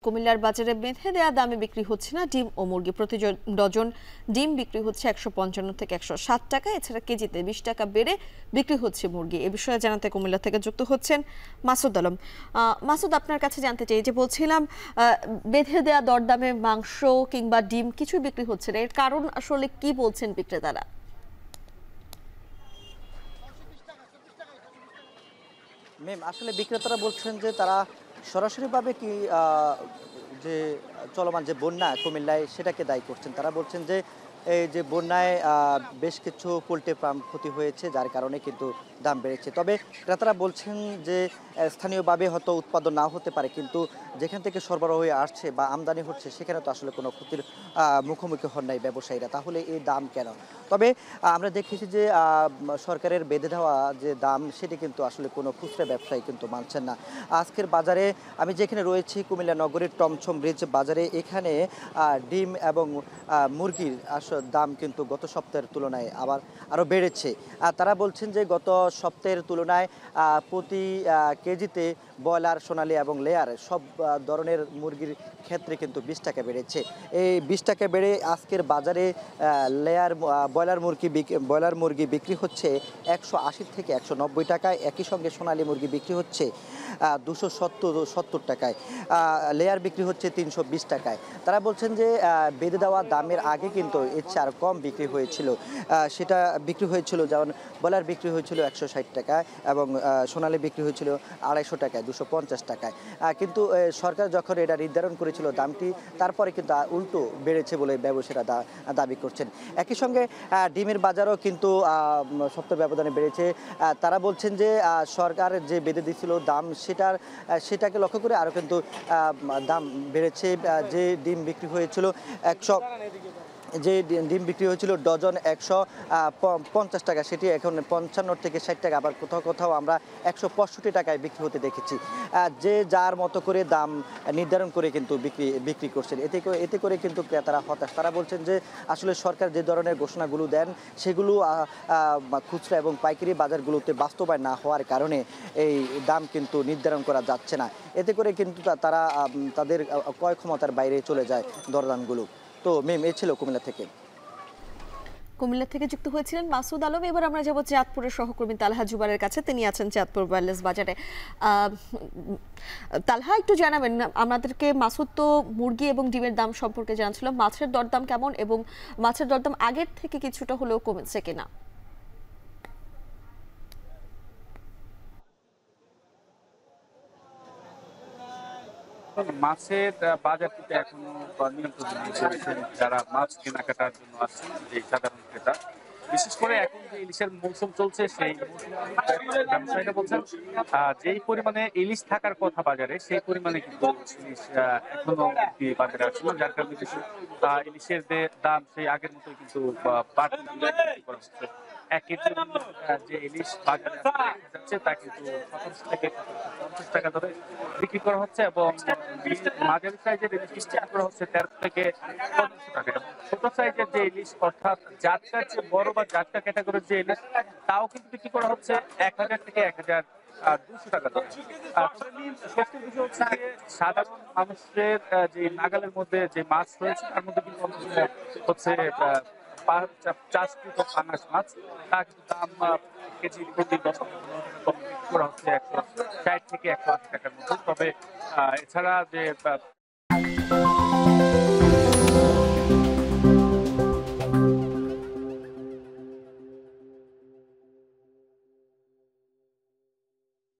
কুমিল্লার বাজারে বেঁধে দেয়া দামে বিক্রি হচ্ছে না ডিম ও মুরগি। প্রতি ডজন ডিম বিক্রি হচ্ছে 155 থেকে 160 টাকা। এছাড়া কেজিতে 20 টাকা বেড়ে বিক্রি হচ্ছে মুরগি। এ বিষয়ে জানাতে কুমিল্লা থেকে যুক্ত হচ্ছেন মাসুদ আলম। মাসুদ, আপনার কাছে জানতে চাই, যে বলছিলাম বেঁধে দেয়া দরদামে মাংস কিংবা ডিম কিছুই বিক্রি হচ্ছে না, এর কারণ আসলে কি বলছেন বিক্রেতারা? আসলে বিক্রেতারা বলছেন যে তারা সরাসরিভাবে কি যে চলমান যে বন্যা কুমিল্লায় সেটাকে দায়ী করছেন। তারা বলছেন যে এই যে বন্যায় বেশ কিছু পোল্ট্রি ফার্ম ক্ষতি হয়েছে, যার কারণে কিন্তু দাম বেড়েছে। তবে ক্রেতারা বলছেন যে স্থানীয়ভাবে হয়তো উৎপাদন নাও হতে পারে, কিন্তু যেখান থেকে সরবরাহ হয়ে আসছে বা আমদানি হচ্ছে সেখানে তো আসলে কোনো ক্ষতির মুখোমুখি হন নাই ব্যবসায়ীরা। তাহলে এই দাম কেন? তবে আমরা দেখেছি যে সরকারের বেঁধে দেওয়া যে দাম সেটি কিন্তু আসলে কোনো খুচরা ব্যবসায়ী কিন্তু মানছেন না। আজকের বাজারে আমি যেখানে রয়েছি কুমিল্লা নগরীর টমছম ব্রিজ বাজারে, এখানে ডিম এবং মুরগির দাম কিন্তু গত সপ্তাহের তুলনায় আবার আরও বেড়েছে। তারা বলছেন যে গত সপ্তাহের তুলনায় প্রতি কেজিতে ব্রয়লার, সোনালী এবং লেয়ার সব ধরনের মুরগির ক্ষেত্রে কিন্তু 20 টাকা বেড়েছে। এই 20 টাকা বেড়ে আজকের বাজারে ব্রয়লার মুরগি বিক্রি হচ্ছে 180 থেকে 190 টাকায়। একই সঙ্গে সোনালী মুরগি বিক্রি হচ্ছে 270 টাকায়। লেয়ার বিক্রি হচ্ছে 320 টাকায়। তারা বলছেন যে বেঁধে দেওয়া দামের আগে কিন্তু এর চেয়ে আর কম বিক্রি হয়েছিল। সেটা বিক্রি হয়েছিল, যেমন ব্রয়লার বিক্রি হয়েছিল 160 টাকায় এবং সোনালী বিক্রি হয়েছিল 250 টাকায়, 250 টাকায়। কিন্তু সরকার যখন এটা নির্ধারণ করেছিল দামটি, তারপরে কিন্তু উল্টো বেড়েছে বলে ব্যবসায়ীরা দাবি করছেন। একই সঙ্গে ডিমের বাজারও কিন্তু সপ্তাহ ব্যবধানে বেড়েছে। তারা বলছেন যে সরকার যে বেঁধে দিয়েছিল দাম সেটাকে লক্ষ্য করে আরও কিন্তু দাম বেড়েছে। যে ডিম বিক্রি হয়েছিল 100 যে ডিম বিক্রি হয়েছিল ডজন 150 টাকা, সেটি এখন 55 থেকে 60 টাকা, আবার কোথাও কোথাও আমরা 165 টাকায় বিক্রি হতে দেখেছি। যে যার মতো করে দাম নির্ধারণ করে কিন্তু বিক্রি করছেন। এতে করে কিন্তু ক্রেতারা হতাশ। তারা বলছেন যে আসলে সরকার যে ধরনের ঘোষণাগুলো দেন সেগুলো খুচরা এবং পাইকারি বাজারগুলোতে বাস্তবায়ন না হওয়ার কারণে এই দাম কিন্তু নির্ধারণ করা যাচ্ছে না। এতে করে কিন্তু তারা তাদের ক্রয় ক্ষমতার বাইরে চলে যায় দরদামগুলো। তো এই ছিল কুমিল্লা থেকে যুক্ত হয়েছিলেন মাসুদ আলম। এবার আমরা যাব চাঁদপুরের সহকর্মী তালহা জুবারের কাছে। তিনি আছেন চাঁদপুর ওয়্যারলেস বাজারে। তালহা, একটু জানাবেন আমাদেরকে, মাসুদ তো মুরগি এবং ডিমের দাম সম্পর্কে জানছিল, মাছের দরদাম কেমন এবং মাছের দরদাম আগের থেকে কিছুটা হলেও কমেছে কিনা? মাছের বাজার কিন্তু এখনো নিয়ন্ত্রণে রয়েছেন যারা মাছ কেনাকাটার জন্য আসছেন, যে সাধারণ ক্রেতা। বিশেষ করে এখন যে ইলিশের মৌসুম চলছে, সেই ব্যবসায়ীরা বলছেন যেই পরিমাণে ইলিশ থাকার কথা বাজারে, সেই পরিমাণে কিন্তু ইলিশ এখনো বাজারে আসছে না, যার কারণে কিন্তু ইলিশের যে দাম সেই আগের মতোই কিন্তু বাড়তি করা হচ্ছে। 1 কেজি যে ইলিশ বাজারে যাচ্ছে তা কিন্তু 17 থেকে 50 টাকা ধরে বিক্রি করা হচ্ছে, এবং মাঝারি সাইজের ইলিশ বিক্রি করা হচ্ছে 13 থেকে 1500 টাকা। ছোট সাইজের যে ইলিশ, অর্থাৎ জাতকার যে বড় বা জাতকা ক্যাটাগরির যে ইলিশ, তাও কিন্তু বিক্রি করা হচ্ছে 1000 থেকে 1200 টাকা ধরে। সত্যি বিষয় হচ্ছে যে সাধারণ মানুষের যে নাগালের মধ্যে যে মাছ রয়েছে তার মধ্যে কিন্তু হচ্ছে চাষকৃত পাঙাশ মাছ, তার কিন্তু দাম কেজি প্রতি 10 করা হচ্ছে 160 থেকে 180 টাকার মতো। তবে এছাড়া যে